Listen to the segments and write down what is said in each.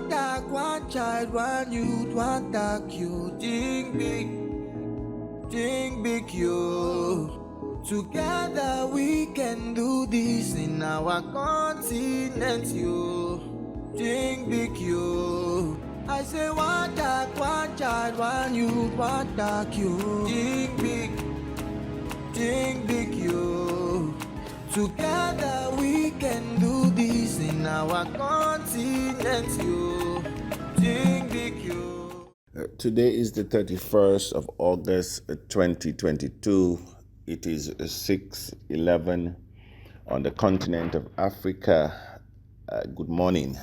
dog, one child, one youth, one dog, you think big, you. Together we can do this in our continent, you. Think big, you. I say one dog, one child, one youth, one dog, you. Think big, you. Together we can do this in our continent, you. Think big, you. Today is the 31st of August 2022. It is 6:11 on the continent of Africa. Good morning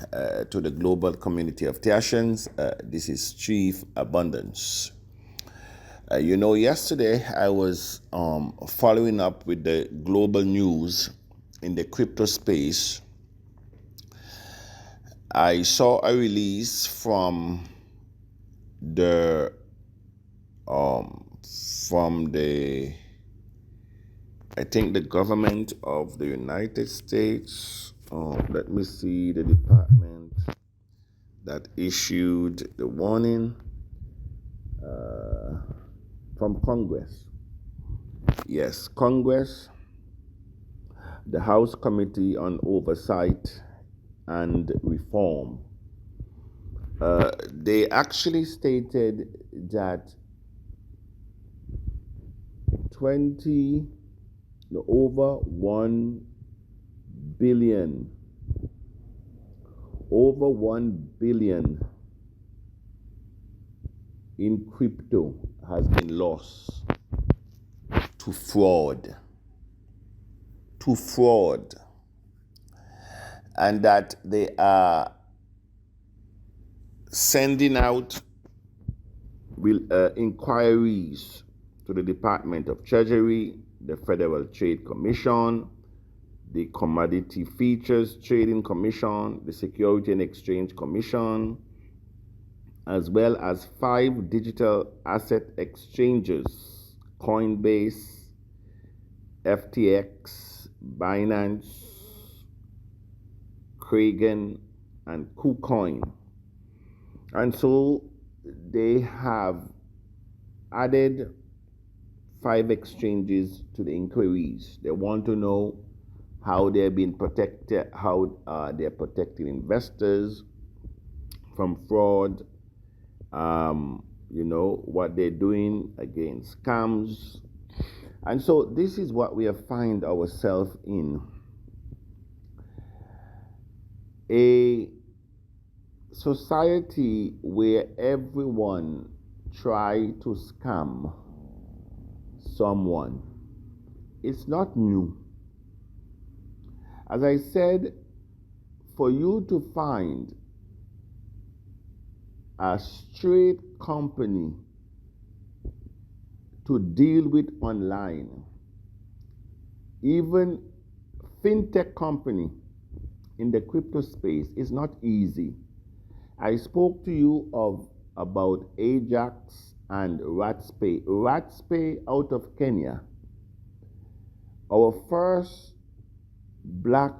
to the global community of Tiashans. This is Chief Abundance. Yesterday I was following up with the global news in the crypto space. I saw a release from the I think the government of the United States. Let me see the department that issued the warning from Congress. Yes, Congress, the House Committee on Oversight and Reform. They actually stated that over 1 billion in crypto has been lost to fraud, and that they are sending out inquiries to the Department of Treasury, the Federal Trade Commission, the Commodity Futures Trading Commission, the Security and Exchange Commission, as well as 5 digital asset exchanges: Coinbase, FTX, Binance, Kraken, and KuCoin. And so they have added 5 exchanges to the inquiries. They want to know how they're being protected, how they're protecting investors from fraud, what they're doing against scams. And so this is what we have find ourselves in. A society where everyone try to scam someone. It's not new. As I said, for you to find a straight company to deal with online, even fintech company in the crypto space, is not easy. I spoke to you about Ajax and Ratspay. Ratspay out of Kenya, our first black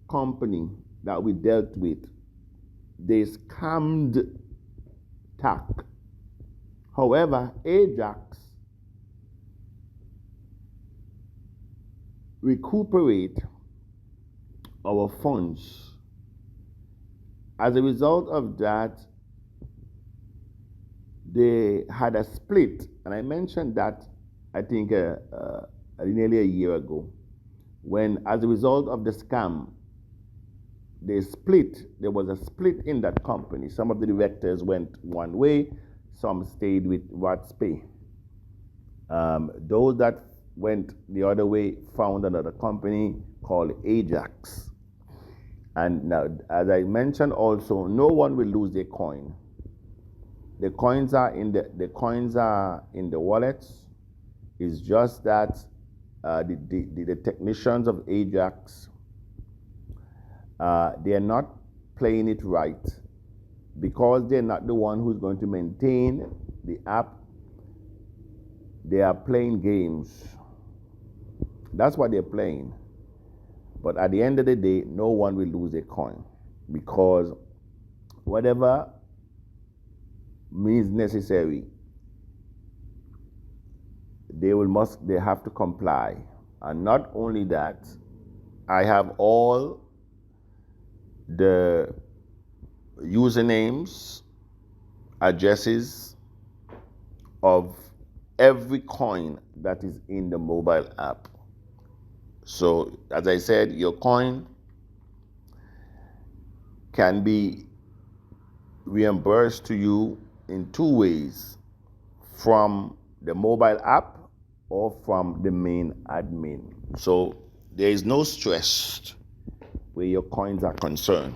company that we dealt with, they scammed TAC. However, Ajax recuperate our funds. As a result of that, they had a split, and I mentioned that I think nearly a year ago, when as a result of the scam, they split. There was a split in that company. Some of the directors went one way, some stayed with Ratspay. Those that went the other way found another company called Ajax. And now, as I mentioned also, no one will lose their coin. The coins are in the wallets. It's just that the technicians of Ajax, they are not playing it right, because they're not the one who's going to maintain the app. They are playing games. That's what they're playing. But at the end of the day, no one will lose a coin, because whatever means necessary, they have to comply. And not only that, I have all the usernames, addresses of every coin that is in the mobile app. So, as I said, your coin can be reimbursed to you in two ways: from the mobile app or from the main admin. So there is no stress where your coins are concerned.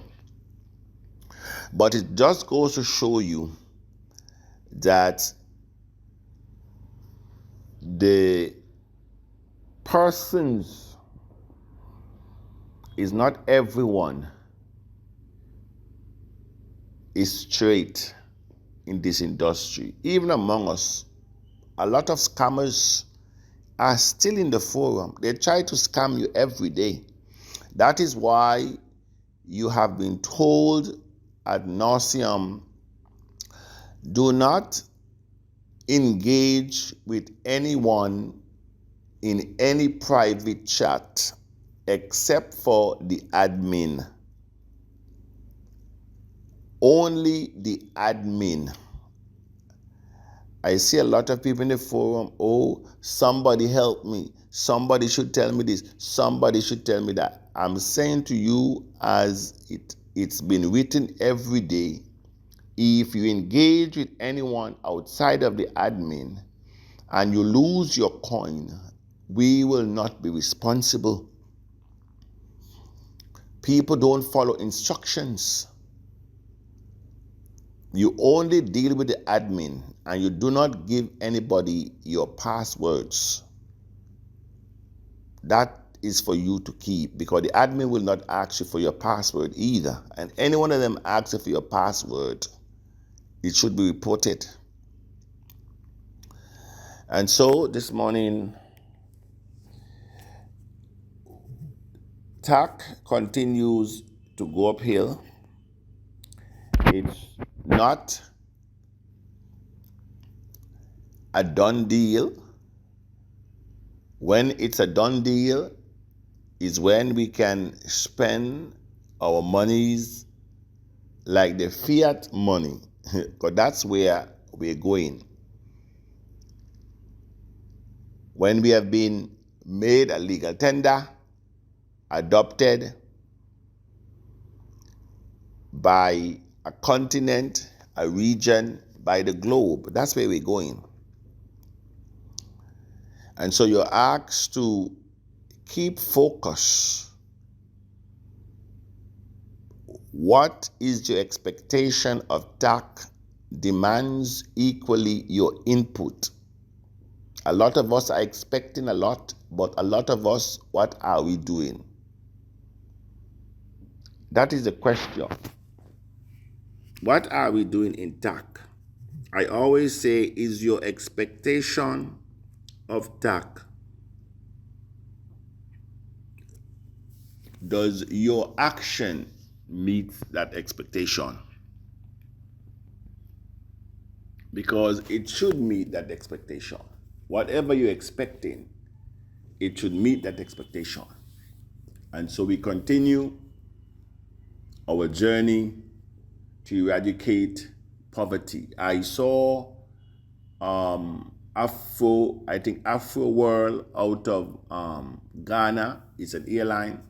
But it just goes to show you that the persons is not everyone is straight in this industry. Even among us, a lot of scammers are still in the forum. They try to scam you every day. That is why you have been told ad nauseum, do not engage with anyone in any private chat except for the admin. Only the admin. I see a lot of people in the forum, oh, somebody help me. Somebody should tell me this. Somebody should tell me that. I'm saying to you, as it's been written every day, if you engage with anyone outside of the admin and you lose your coin, we will not be responsible. People don't follow instructions. You only deal with the admin, and you do not give anybody your passwords. That is for you to keep, because the admin will not ask you for your password either. And any one of them asks you for your password, it should be reported. And so this morning, TAC continues to go uphill. It's not a done deal. When it's a done deal is when we can spend our monies like the fiat money, because that's where we're going. When we have been made a legal tender, adopted by a continent, a region, by the globe, that's where we're going. And so you're asked to keep focus. What is your expectation of TAC demands equally your input. A lot of us are expecting a lot, but a lot of us, what are we doing? That is the question. What are we doing in TAC? I always say, is your expectation of TAC, does your action meet that expectation? Because it should meet that expectation. Whatever you're expecting, it should meet that expectation. And so we continue our journey to eradicate poverty. I saw Afro World out of Ghana. It's an airline.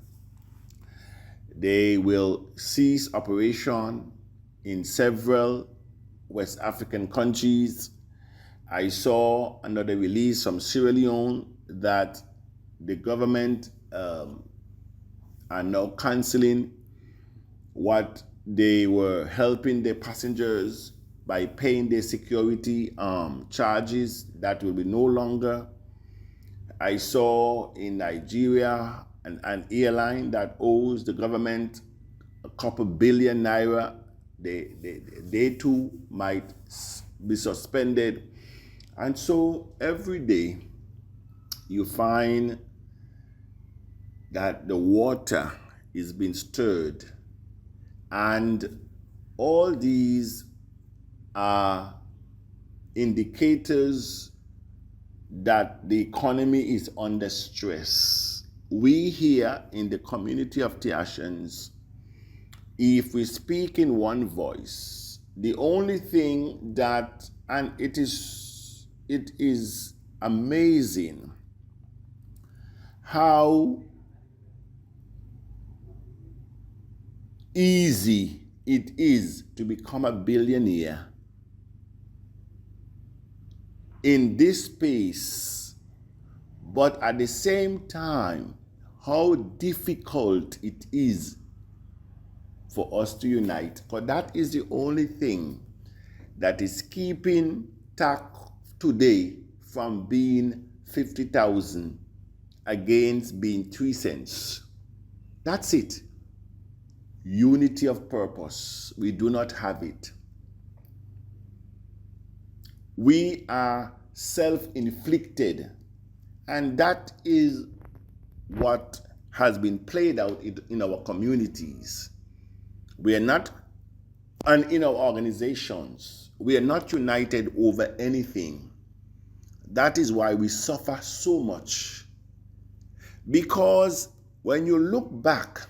They will cease operation in several West African countries. I saw another release from Sierra Leone that the government are now canceling what they were helping their passengers by paying their security charges. That will be no longer. I saw in Nigeria an airline that owes the government a couple billion naira. They too might be suspended. And so every day you find that the water is being stirred, and All these are indicators that the economy is under stress. We here in the community of Tiashans, if we speak in one voice, the only thing that, and it is amazing how easy it is to become a billionaire in this space, but at the same time, how difficult it is for us to unite. Because that is the only thing that is keeping TAC today from being 50,000 against being 3 cents. That's it. Unity of purpose. We do not have it. We are self-inflicted, and that is what has been played out in our communities. We are not, and in our organizations, we are not united over anything. That is why we suffer so much. Because when you look back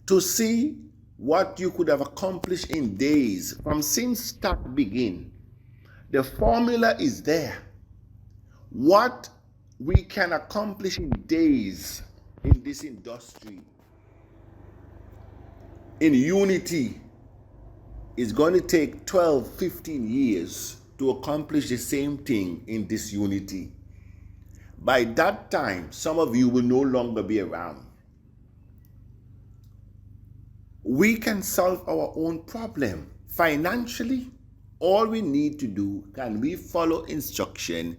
to see what you could have accomplished in days from since TAC began, the formula is there. What we can accomplish in days in this industry, in unity, is going to take 12, 15 years to accomplish the same thing in this unity. By that time, some of you will no longer be around. We can solve our own problem financially. All we need to do, can we follow instruction?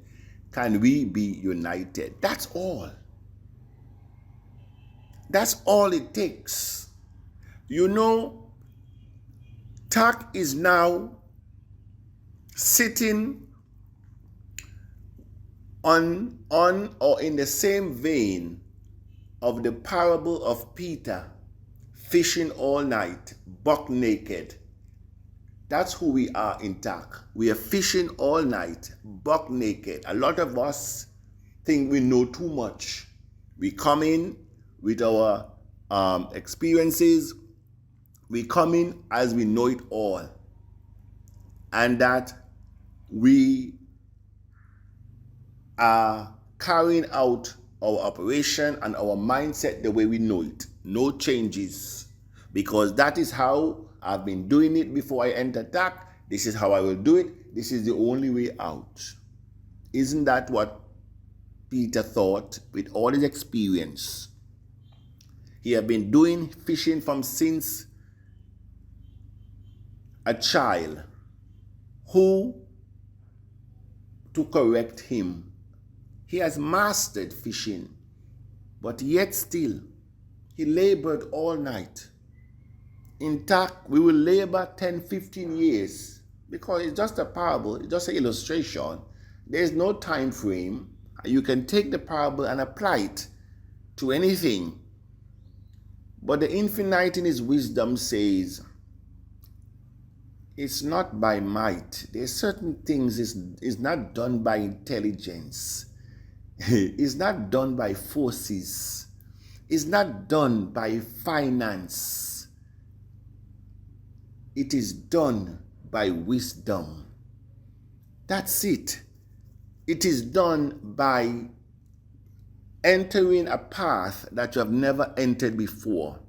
Can we be united? That's all. That's all it takes. You know, TAC is now sitting on or in the same vein of the parable of Peter fishing all night, buck naked. That's who we are in TAC. We are fishing all night, buck naked. A lot of us think we know too much. We come in with our experiences. We come in as we know it all. And that we are carrying out our operation and our mindset the way we know it. No changes. Because that is how I've been doing it before I entered TAC. This is how I will do it. This is the only way out. Isn't that what Peter thought with all his experience? He had been doing fishing from since a child. Who to correct him? He has mastered fishing, but yet still, he labored all night. In TAC, we will labor 10, 15 years because it's just a parable, it's just an illustration. There's no time frame. You can take the parable and apply it to anything. But the infinite in his wisdom says, it's not by might. There's certain things is not done by intelligence. It's not done by forces. It's not done by finance. It is done by wisdom. That's it. It is done by entering a path that you have never entered before.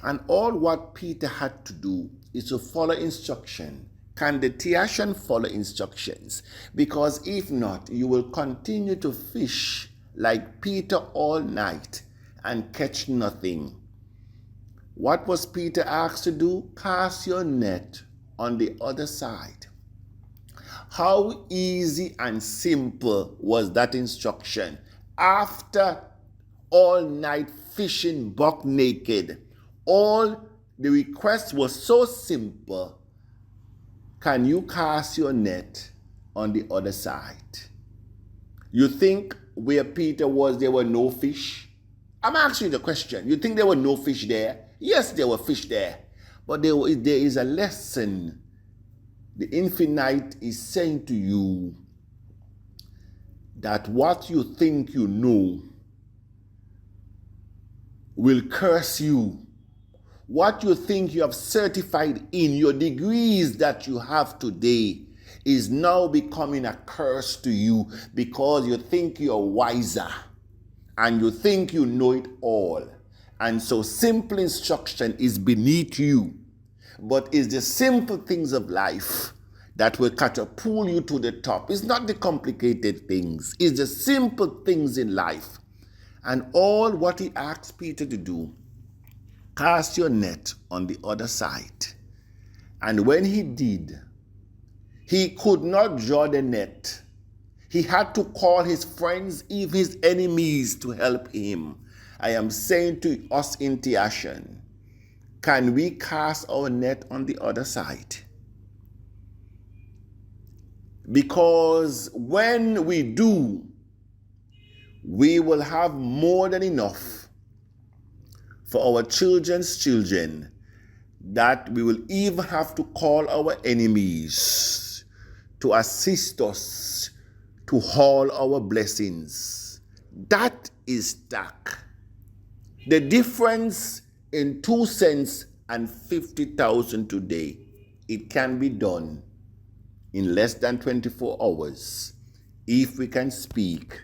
And all what Peter had to do is to follow instruction. Can the Tiashan follow instructions? Because if not, you will continue to fish like Peter all night and catch nothing. What was Peter asked to do? Cast your net on the other side. How easy and simple was that instruction? After all night fishing buck naked, all the request was so simple. Can you cast your net on the other side? You think where Peter was, there were no fish? I'm asking you the question. You think there were no fish there? Yes, there were fish there, but there is a lesson. The infinite is saying to you that what you think you know will curse you. What you think you have certified in your degrees that you have today is now becoming a curse to you because you think you're wiser and you think you know it all. And so simple instruction is beneath you. But it's the simple things of life that will catapult you to the top. It's not the complicated things. It's the simple things in life. And all what he asked Peter to do, cast your net on the other side. And when he did, he could not draw the net. He had to call his friends, even his enemies, to help him. I am saying to us in Tiashan, can we cast our net on the other side? Because when we do, we will have more than enough for our children's children, that we will even have to call our enemies to assist us to haul our blessings. That is stack. The difference in 2 cents and 50,000 today, it can be done in less than 24 hours if we can speak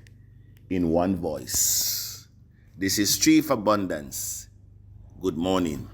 in one voice. This is Chief Abundance. Good morning.